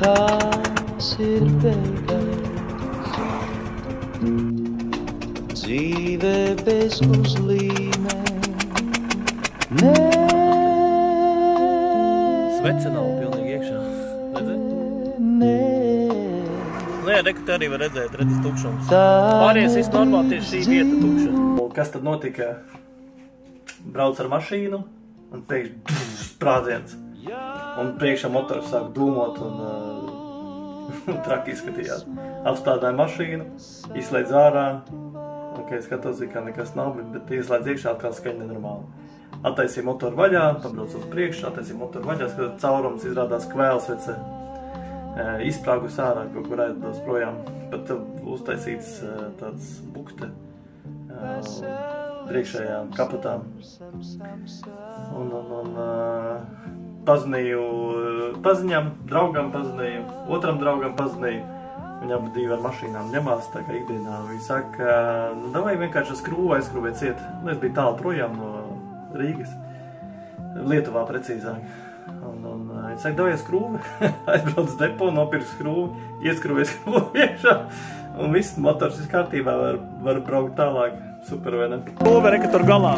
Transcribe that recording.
tās ir beigas, dzīve bez uzlīmēm. Svece nav pilnīgi iekšā. Redzēt? Nu jā, reku te arī var redzēt, redzes tukšums. Pārējais viss normāli, tieši šī vieta tukša. Kas tad notika? Brauc ar mašīnu un pēkšņi sprādziens. Un priekšā motors sāk dūmot un traki izskatījās. Apstādāja mašīnu, izslēdz ārā. Ok, skatos, ka nekas nav, bet ieslēdz iekšā atkal skaņa nenormāli. Attaisīja motoru vaļā, pabrauc uz priekšu, attaisīja motoru vaļā, skatot caurums, izrādās kvēlsvece izsprāgus ārā, kaut kur aizdos projām. Pat uztaisīts tāds bukte priekšējā kapotā. Un pazvanīju paziņām, draugam pazvanīju, otram draugam pazvanīju. Viņi abi divi ar mašīnām ņemās, tā kā ikdienā. Viņi saka, nu davai vienkārši skrūvu aizskrūvēt ciet. Es biju tālu projām no Rīgas, Lietuvā precīzāk. Un viņi saka, davai skrūvi, aizbrauc depo, nopirku skrūvi, ieskrūvēju skrūvi iekšā. Un viss motors viss kārtībā var braukt tālāk. Super, vai ne? Skrūve, reka tur galā.